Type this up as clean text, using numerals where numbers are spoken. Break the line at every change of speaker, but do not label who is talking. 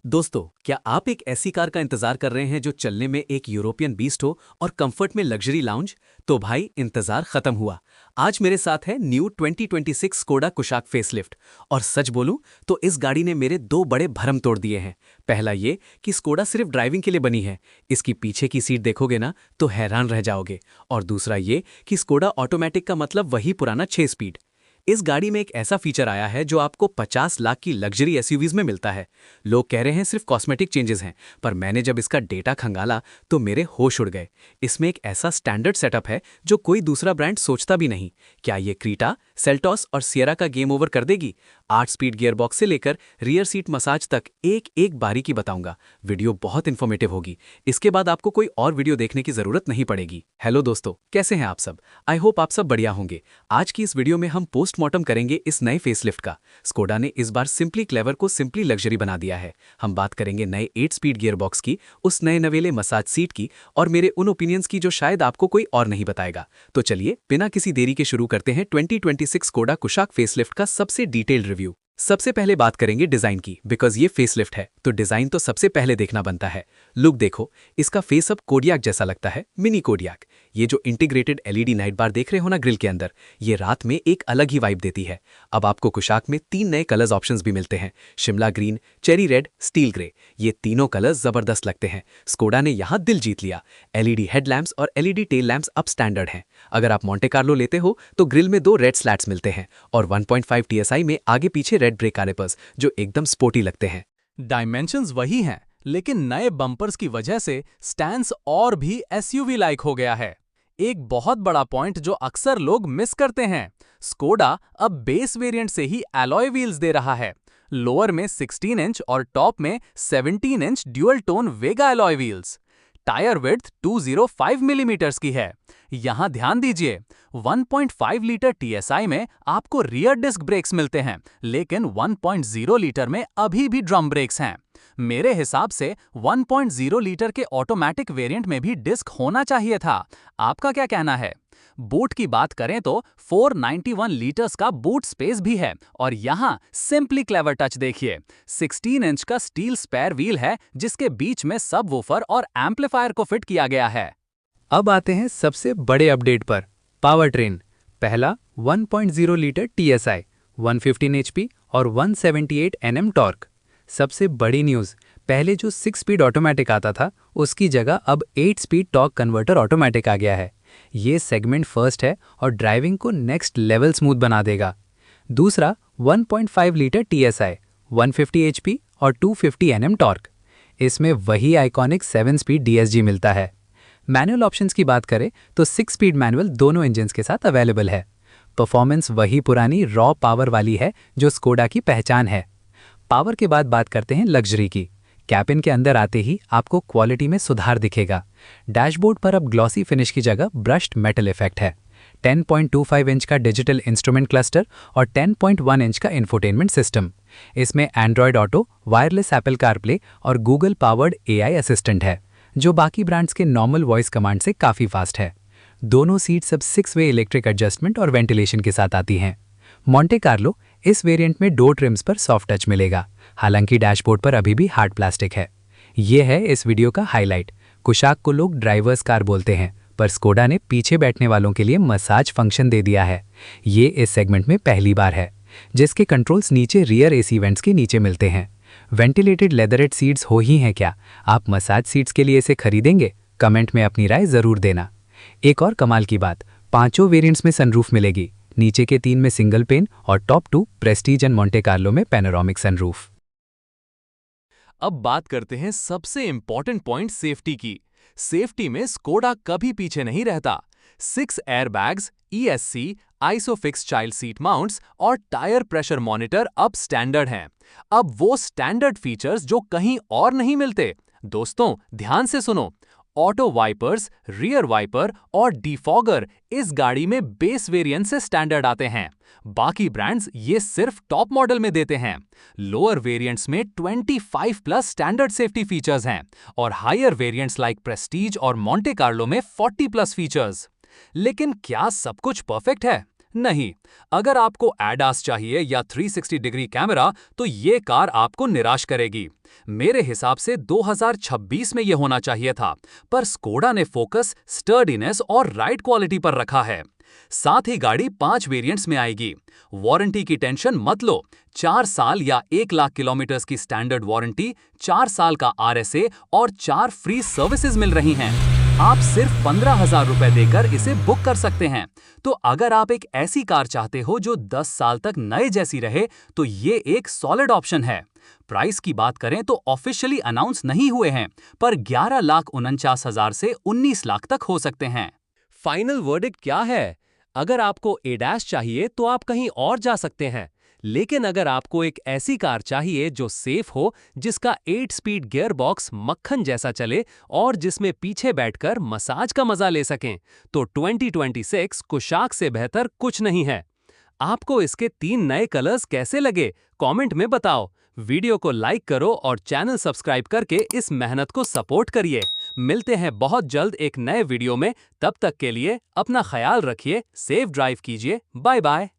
दोस्तों, क्या आप एक ऐसी कार का इंतजार कर रहे हैं जो चलने में एक यूरोपियन बीस्ट हो और कंफर्ट में लग्जरी लाउंज? तो भाई इंतजार खत्म हुआ। आज मेरे साथ है न्यू 2026 स्कोडा कुशाक फेसलिफ्ट। और सच बोलूं तो इस गाड़ी ने मेरे दो बड़े भरम तोड़ दिए हैं। पहला ये कि स्कोडा सिर्फ ड्राइविंग के लिए बनी है, इसकी पीछे की सीट देखोगे ना तो हैरान रह जाओगे। और दूसरा ये कि स्कोडा ऑटोमेटिक का मतलब वही पुराना 6 स्पीड। इस गाड़ी में एक ऐसा फीचर आया है जो आपको 50 लाख की लग्जरी एसयूवीज में मिलता है। लोग कह रहे हैं सिर्फ कॉस्मेटिक चेंजेस हैं, पर मैंने जब इसका डेटा खंगाला तो मेरे होश उड़ गए। इसमें एक ऐसा स्टैंडर्ड सेटअप है जो कोई दूसरा ब्रांड सोचता भी नहीं। क्या ये क्रीटा, सेल्टॉस और सियरा का गेम ओवर कर देगी? 8 स्पीड गियरबॉक्स से लेकर रियर सीट मसाज तक एक एक बारीकी बताऊंगा। वीडियो बहुत इन्फॉर्मेटिव होगी। इसके बाद आपको कोई और वीडियो देखने की जरूरत नहीं पड़ेगी। हेलो दोस्तों, कैसे हैं आप सब? आई होप आप सब बढ़िया होंगे। आज की इस वीडियो में हम पोस्टमॉर्टम करेंगे इस नए फेसलिफ्ट का। स्कोडा ने इस बार सिंपली क्लेवर को सिंपली लग्जरी बना दिया है। हम बात करेंगे नए 8 स्पीड गियरबॉक्स की, उस नए नवेले मसाज सीट की और मेरे उन ओपिनियंस की जो शायद आपको कोई और नहीं बताएगा। तो चलिए बिना किसी देरी के शुरू करते हैं 2026 स्कोडा कुशाक फेसलिफ्ट का सबसे डिटेल्ड रिव्यू। सबसे पहले बात करेंगे डिजाइन की, बिकॉज ये फेसलिफ्ट है तो डिजाइन तो सबसे पहले देखना बनता है। लुक देखो, इसका फेस अब कोडियाक जैसा लगता है, मिनी कोडियाक। ये जो इंटीग्रेटेड एलईडी नाइट बार देख रहे हो ना ग्रिल के अंदर, ये रात में एक अलग ही वाइब देती है। अब आपको कुशाक में 3 नए कलर्स ऑप्शंस भी मिलते हैं, Shimla green, cherry red, steel grey. ये तीनों कलर्स जबरदस्त लगते हैं। स्कोडा ने यहाँ दिल जीत लिया। एलईडी हेडलैम्प्स और एलईडी टेल लैम्प्स अब स्टैंडर्ड हैं। अगर आप मोंटे कार्लो लेते हो तो ग्रिल में 2 रेड स्लैट्स मिलते हैं और 1.5 TSI में आगे पीछे रेड ब्रेक कैलिपर्स जो एकदम स्पोर्टी लगते हैं।
डायमेंशंस वही हैं, लेकिन नए बम्पर्स की वजह से स्टैंस और भी एसयूवी लाइक हो गया है। एक बहुत बड़ा पॉइंट जो अक्सर लोग मिस करते हैं, स्कोडा अब बेस वेरिएंट से ही अलॉय व्हील्स दे रहा है। लोअर में 16 इंच और टॉप में 17 inch dual tone Vega alloy wheels. Tyre width 205 millimetres की है। यहां ध्यान दीजिए, 1.5 लीटर टीएसआई में आपको रियर डिस्क ब्रेक्स मिलते हैं, लेकिन 1.0 लीटर में अभी भी ड्रम ब्रेक्स हैं। मेरे हिसाब से 1.0 लीटर के ऑटोमेटिक वेरिएंट में भी डिस्क होना चाहिए था। आपका क्या कहना है? बूट की बात करें तो 491 लीटर्स का बूट स्पेस भी है और यहाँ सिंपली क्लेवर टच देखिए। 16 इंच का स्टील स्पेयर व्हील है जिसके बीच में सबवूफर और एम्पलीफायर को फिट किया गया है।
अब आते हैं सबसे बड़े अपडेट पर। पावर ट्रेन पहला 1.0 लीटर TSI, 115 HP और 178 Nm टॉर्क। सबसे बड़ी न्यूज़, पहले जो 6 स्पीड ऑटोमेटिक आता था उसकी जगह अब 8 स्पीड टॉर्क कन्वर्टर ऑटोमेटिक आ गया है। ये सेगमेंट फर्स्ट है और ड्राइविंग को नेक्स्ट लेवल स्मूथ बना देगा। दूसरा 1.5 लीटर TSI, 150 HP और 250 Nm टॉर्क। इसमें वही आइकॉनिक 7 स्पीड DSG मिलता है। मैनुअल ऑप्शंस की बात करें तो 6 स्पीड मैनुअल दोनों इंजन्स के साथ अवेलेबल है। परफॉर्मेंस वही पुरानी रॉ पावर वाली है जो स्कोडा की पहचान है। पावर के बाद बात करते हैं लग्जरी की। कैबिन के अंदर आते ही आपको क्वालिटी में सुधार दिखेगा। डैशबोर्ड पर अब ग्लॉसी फिनिश की जगह ब्रश्ड मेटल इफेक्ट है। 10.25 इंच का डिजिटल इंस्ट्रूमेंट क्लस्टर और 10.1 इंच का इंफोटेनमेंट सिस्टम। इसमें Android auto, wireless Apple CarPlay और गूगल पावर्ड AI असिस्टेंट है, जो बाकी ब्रांड्स के नॉर्मल वॉइस कमांड से काफ़ी फास्ट है। दोनों सीट्स अब 6 वे इलेक्ट्रिक एडजस्टमेंट और वेंटिलेशन के साथ आती हैं। मोंटे कार्लो इस वेरिएंट में डोर ट्रिम्स पर सॉफ्ट टच मिलेगा, हालांकि डैशबोर्ड पर अभी भी हार्ड प्लास्टिक है। ये है इस वीडियो का हाईलाइट। कुशाक को लोग ड्राइवर्स कार बोलते हैं, पर स्कोडा ने पीछे बैठने वालों के लिए मसाज फंक्शन दे दिया है। ये इस सेगमेंट में पहली बार है, जिसके कंट्रोल्स नीचे रियर AC वेंट्स के नीचे मिलते हैं। वेंटिलेटेड लेदरेट सीट्स हो ही हैं क्या? आप मसाज सीट्स के लिए इसे खरीदेंगे? कमेंट में अपनी राय जरूर देना। एक और कमाल की बात, पांचों वेरिएंट्स में सनरूफ मिलेगी। नीचे के 3 में सिंगल पेन और top 2 prestige and Monte Carlo में पैनोरामिक सनरूफ।
अब बात करते हैं सबसे इंपॉर्टेंट पॉइंट सेफ्टी की। सेफ्टी में स्कोडा कभी पीछे नहीं रहता। 6 airbags, ESC, Isofix child seat mounts और टायर प्रेशर मॉनिटर अब स्टैंडर्ड हैं। अब वो स्टैंडर्ड फीचर्स जो कहीं और नहीं मिलते। दोस्तों ध्यान से सुनो, ऑटो वाइपर्स, रियर वाइपर और डिफॉगर इस गाड़ी में बेस वेरिएंट से स्टैंडर्ड आते हैं। बाकी ब्रांड्स ये सिर्फ टॉप मॉडल में देते हैं। लोअर वेरिएंट्स में 25 प्लस स्टैंडर्ड सेफ्टी फीचर्स हैं और हायर वेरिएंट्स लाइक प्रेस्टीज और मोंटे कार्लो में 40 प्लस फीचर्स। लेकिन क्या सब कुछ परफेक्ट है? नहीं, अगर आपको ADAS चाहिए या 360 डिग्री कैमरा तो ये कार आपको निराश करेगी। मेरे हिसाब से 2026 में ये होना चाहिए था, पर स्कोडा ने फोकस स्टर्डीनेस और राइड क्वालिटी पर रखा है। साथ ही गाड़ी 5 वेरिएंट्स में आएगी। वारंटी की टेंशन मत लो, 4 साल या 1 लाख किलोमीटर की स्टैंडर्ड वारंटी, 4 साल का RSA और 4 फ्री सर्विसेज मिल रही हैं। आप सिर्फ 15,000 रुपए देकर इसे बुक कर सकते हैं। तो अगर आप एक ऐसी कार चाहते हो जो 10 साल तक नए जैसी रहे, तो ये एक सॉलिड ऑप्शन है। प्राइस की बात करें तो ऑफिशियली अनाउंस नहीं हुए हैं, पर 11,49,000 से 19 लाख तक हो सकते हैं।
फाइनल वर्डिक्ट क्या है? अगर आपको ADAS चाहिए तो आप कहीं और जा सकते हैं, लेकिन अगर आपको एक ऐसी कार चाहिए जो सेफ हो, जिसका 8 स्पीड गियर बॉक्स मक्खन जैसा चले और जिसमें पीछे बैठकर मसाज का मजा ले सकें, तो 2026 कुशाक से बेहतर कुछ नहीं है। आपको इसके 3 नए कलर्स कैसे लगे, कमेंट में बताओ। वीडियो को लाइक करो और चैनल सब्सक्राइब करके इस मेहनत को सपोर्ट करिए। मिलते हैं बहुत जल्द एक नए वीडियो में। तब तक के लिए अपना ख्याल रखिए, सेफ ड्राइव कीजिए। Bye bye.